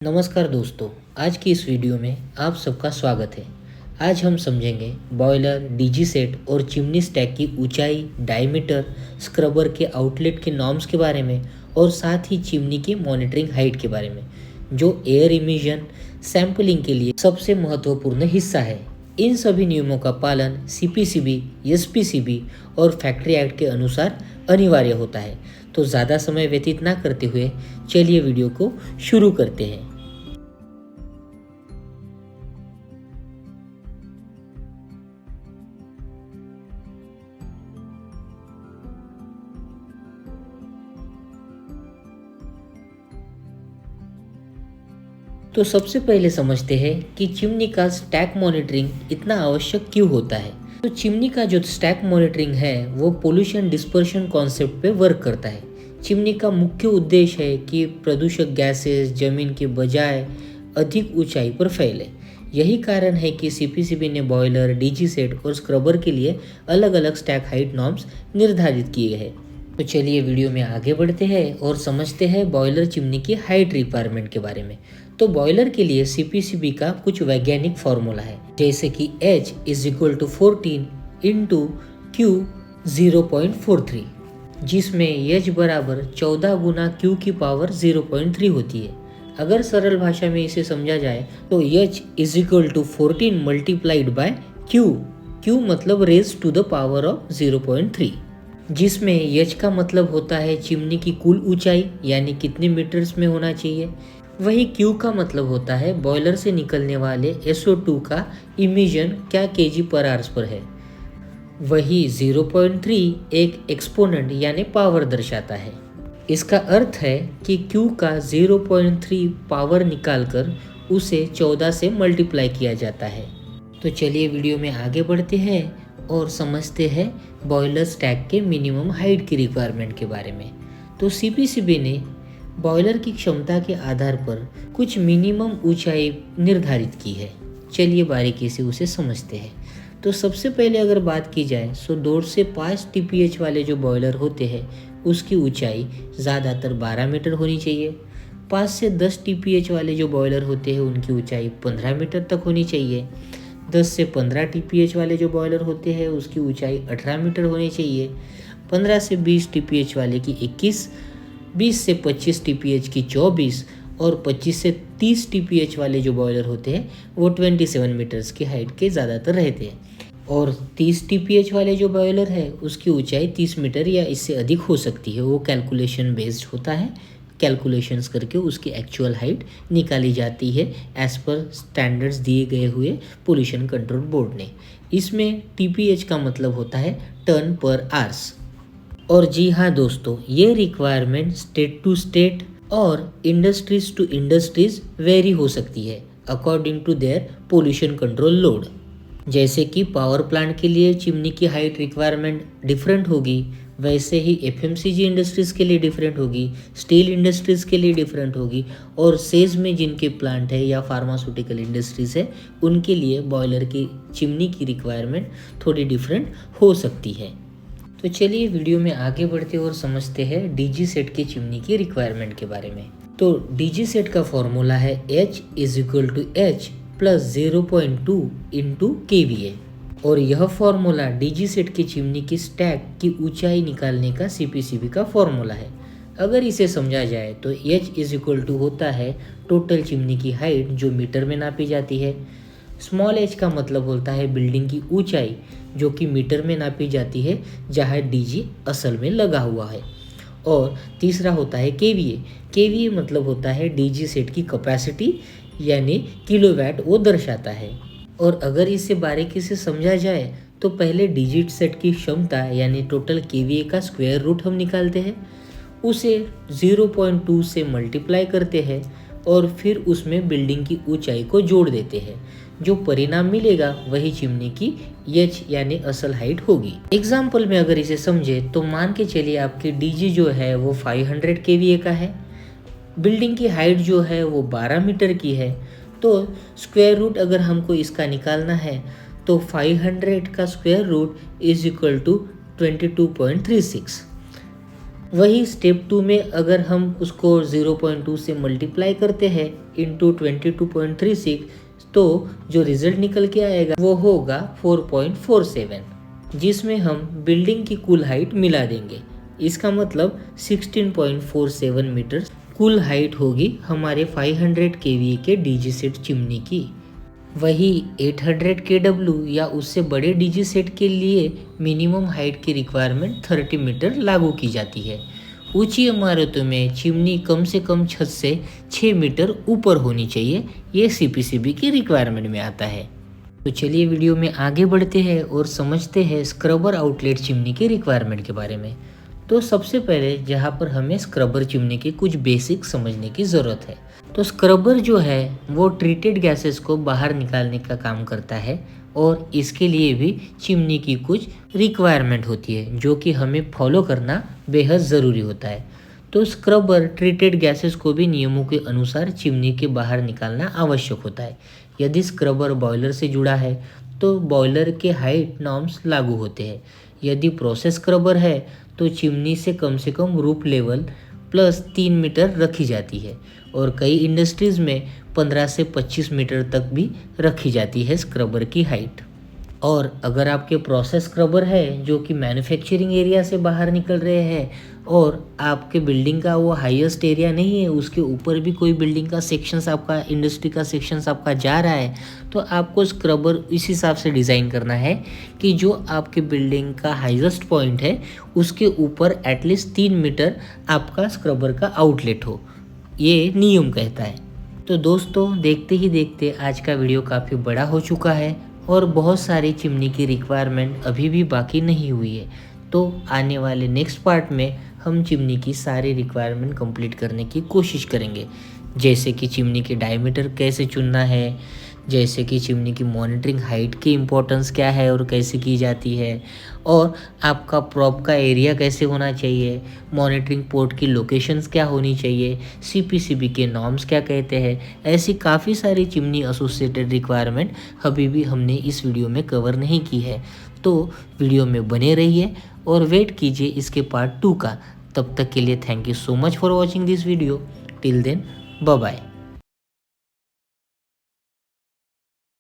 नमस्कार दोस्तों, आज की इस वीडियो में आप सबका स्वागत है। आज हम समझेंगे बॉयलर, डीजी सेट और चिमनी स्टैक की ऊंचाई, डायमीटर, स्क्रबर के आउटलेट के नॉर्म्स के बारे में और साथ ही चिमनी की मॉनिटरिंग हाइट के बारे में, जो एयर इमिशन सैंपलिंग के लिए सबसे महत्वपूर्ण हिस्सा है। इन सभी नियमों का पालन सीपीसीबी, एसपीसीबी और फैक्ट्री एक्ट के अनुसार अनिवार्य होता है। तो ज़्यादा समय व्यतीत ना करते हुए चलिए वीडियो को शुरू करते हैं। तो सबसे पहले समझते हैं कि चिमनी का स्टैक मॉनिटरिंग इतना आवश्यक क्यों होता है। तो चिमनी का जो स्टैक मॉनिटरिंग है वो पोल्यूशन डिस्पर्शन कॉन्सेप्ट पे वर्क करता है। चिमनी का मुख्य उद्देश्य है कि प्रदूषक गैसेस जमीन के बजाय अधिक ऊंचाई पर फैले। यही कारण है कि सीपीसीबी ने बॉयलर, डीजी सेट और स्क्रबर के लिए अलग अलग स्टैक हाइट नॉर्म्स निर्धारित किए हैं। तो चलिए वीडियो में आगे बढ़ते हैं और समझते हैं बॉयलर चिमनी की हाइट रिक्वायरमेंट के बारे में। तो बॉयलर के लिए सीपीसीबी का कुछ वैज्ञानिक फॉर्मूला है, जैसे कि H is equal to 14 into Q 0.43, जिसमें H बराबर 14 गुना Q की पावर 0.3 होती है। अगर सरल भाषा में इसे समझा जाए तो H is equal to 14 multiplied by Q मतलब raise to the power of 0.3, जिसमें H का मतलब होता है चिमनी की कुल ऊंचाई, यानी कितने मीटर्स में होना चाहिए। वही Q का मतलब होता है बॉयलर से निकलने वाले SO2 का इमिशन क्या kg पर आवर्स पर है। वही 0.3 एक एक्सपोनेंट यानी पावर दर्शाता है। इसका अर्थ है कि Q का 0.3 पावर निकालकर उसे 14 से मल्टीप्लाई किया जाता है। तो चलिए वीडियो में आगे बढ़ते हैं और समझते हैं बॉयलर स्टैक के मिनिमम हाइट की रिक्वायरमेंट के बारे में। तो सीपीसीबी ने बॉयलर की क्षमता के आधार पर कुछ मिनिमम ऊंचाई निर्धारित की है। चलिए बारीकी से उसे समझते हैं। तो सबसे पहले अगर बात की जाए तो 2 से 5 टीपीएच वाले जो बॉयलर होते हैं उसकी ऊंचाई ज़्यादातर 12 मीटर होनी चाहिए। 5 से 10 टीपीएच वाले जो बॉयलर होते हैं उनकी ऊंचाई 15 मीटर तक होनी चाहिए। 10 से 15 टीपीएच वाले जो बॉयलर होते हैं उसकी ऊंचाई 18 मीटर होनी चाहिए। 15 से 20 टीपीएच वाले की 21, 20 से 25 टीपीएच की 24 और 25 से 30 टीपीएच वाले जो बॉयलर होते हैं वो 27 मीटर्स की हाइट के ज़्यादातर रहते हैं। और 30 टीपीएच वाले जो बॉयलर है उसकी ऊंचाई 30 मीटर या इससे अधिक हो सकती है। वो कैलकुलेशन बेस्ड होता है, कैलकुलेशंस करके उसकी एक्चुअल हाइट निकाली जाती है एज पर स्टैंडर्ड्स दिए गए हुए पोल्यूशन कंट्रोल बोर्ड ने। इसमें टीपीएच का मतलब होता है टन पर आवर्स। और जी हाँ दोस्तों, ये रिक्वायरमेंट स्टेट टू स्टेट और इंडस्ट्रीज टू इंडस्ट्रीज वेरी हो सकती है according to their pollution control load. जैसे कि पावर प्लांट के लिए चिमनी की हाइट रिक्वायरमेंट डिफरेंट होगी, वैसे ही एफएमसीजी इंडस्ट्रीज़ के लिए डिफरेंट होगी, स्टील इंडस्ट्रीज़ के लिए डिफरेंट होगी, और सेज में जिनके प्लांट है या फार्मास्यूटिकल इंडस्ट्रीज़ है उनके लिए बॉयलर की चिमनी की रिक्वायरमेंट थोड़ी डिफरेंट हो सकती है। तो चलिए वीडियो में आगे बढ़ते और समझते हैं डीजी सेट की चिमनी की रिक्वायरमेंट के बारे में। तो डीजी सेट का फॉर्मूला है H is equal to H plus 0.2 into KVA, और यह फॉर्मूला डीजी सेट की चिमनी की स्टैक की ऊंचाई निकालने का सीपीसीबी का फॉर्मूला है। अगर इसे समझा जाए तो H इज इक्वल टू होता है टोटल चिमनी की हाइट जो मीटर में नापी जाती है। स्मॉल h का मतलब होता है बिल्डिंग की ऊंचाई जो कि मीटर में नापी जाती है जहाँ डीजी असल में लगा हुआ है। और तीसरा होता है केवीए मतलब होता है डीजी सेट की कैपेसिटी यानी किलोवाट वो दर्शाता है। और अगर इसे बारीकी से समझा जाए तो पहले डीजी सेट की क्षमता यानी टोटल केवीए का स्क्वायर रूट हम निकालते हैं, उसे 0.2 से मल्टीप्लाई करते हैं और फिर उसमें बिल्डिंग की ऊंचाई को जोड़ देते हैं। जो परिणाम मिलेगा वही चिमनी की H यानी असल हाइट होगी। एग्जाम्पल में अगर इसे समझे तो मान के चलिए आपकी डीजी जो है वो 500 केवीए का है, बिल्डिंग की हाइट जो है वो 12 मीटर की है। तो स्क्वायर रूट अगर हमको इसका निकालना है तो 500 का square root is equal to 22.36। वही स्टेप 2 में अगर हम उसको 0.2 से मल्टीप्लाई करते हैं इंटू 22.36, तो जो रिजल्ट निकल के आएगा वो होगा 4.47, जिसमें हम बिल्डिंग की कुल हाइट मिला देंगे। इसका मतलब 16.47 मीटर कुल हाइट होगी हमारे 500 kVA के डीजी सेट चिमनी की। वही 800 kW या उससे बड़े डीजी सेट के लिए मिनिमम हाइट की रिक्वायरमेंट 30 मीटर लागू की जाती है। ऊंची इमारतों में चिमनी कम से कम छत से 6 मीटर ऊपर होनी चाहिए, ये सीपीसीबी की रिक्वायरमेंट में आता है। तो चलिए वीडियो में आगे बढ़ते हैं और समझते हैं स्क्रबर आउटलेट चिमनी के रिक्वायरमेंट के बारे में। तो सबसे पहले जहाँ पर हमें स्क्रबर चिमनी के कुछ बेसिक समझने की ज़रूरत है। तो स्क्रबर जो है वो ट्रीटेड गैसेस को बाहर निकालने का काम करता है और इसके लिए भी चिमनी की कुछ रिक्वायरमेंट होती है जो कि हमें फॉलो करना बेहद ज़रूरी होता है। तो स्क्रबर ट्रीटेड गैसेस को भी नियमों के अनुसार चिमनी के बाहर निकालना आवश्यक होता है। यदि स्क्रबर बॉयलर से जुड़ा है तो बॉयलर के हाइट नॉर्म्स लागू होते हैं। यदि प्रोसेस स्क्रबर है तो चिमनी से कम रूफ लेवल प्लस 3 मीटर रखी जाती है और कई इंडस्ट्रीज़ में 15 से 25 मीटर तक भी रखी जाती है स्क्रबर की हाइट। और अगर आपके प्रोसेस स्क्रबर है जो कि मैन्युफैक्चरिंग एरिया से बाहर निकल रहे हैं और आपके बिल्डिंग का वो हाईएस्ट एरिया नहीं है, उसके ऊपर भी कोई बिल्डिंग का सेक्शंस आपका, इंडस्ट्री का सेक्शंस आपका जा रहा है, तो आपको स्क्रबर इस हिसाब से डिज़ाइन करना है कि जो आपके बिल्डिंग का हाईएस्ट पॉइंट है उसके ऊपर एटलीस्ट 3 मीटर आपका स्क्रबर का आउटलेट हो, ये नियम कहता है। तो दोस्तों देखते ही देखते आज का वीडियो काफ़ी बड़ा हो चुका है और बहुत सारी चिमनी की रिक्वायरमेंट अभी भी बाकी नहीं हुई है। तो आने वाले नेक्स्ट पार्ट में हम चिमनी की सारी रिक्वायरमेंट कंप्लीट करने की कोशिश करेंगे, जैसे कि चिमनी के डायमीटर कैसे चुनना है, जैसे कि चिमनी की मॉनिटरिंग हाइट की इम्पोर्टेंस क्या है और कैसे की जाती है, और आपका प्रॉप का एरिया कैसे होना चाहिए, मॉनिटरिंग पोर्ट की लोकेशंस क्या होनी चाहिए, सीपीसीबी के नॉर्म्स क्या कहते हैं। ऐसी काफ़ी सारी चिमनी एसोसिएटेड रिक्वायरमेंट अभी भी हमने इस वीडियो में कवर नहीं की है। तो वीडियो में बने रहिए और वेट कीजिए इसके पार्ट 2 का। तब तक के लिए thank you so much for watching this video. Till then bye bye.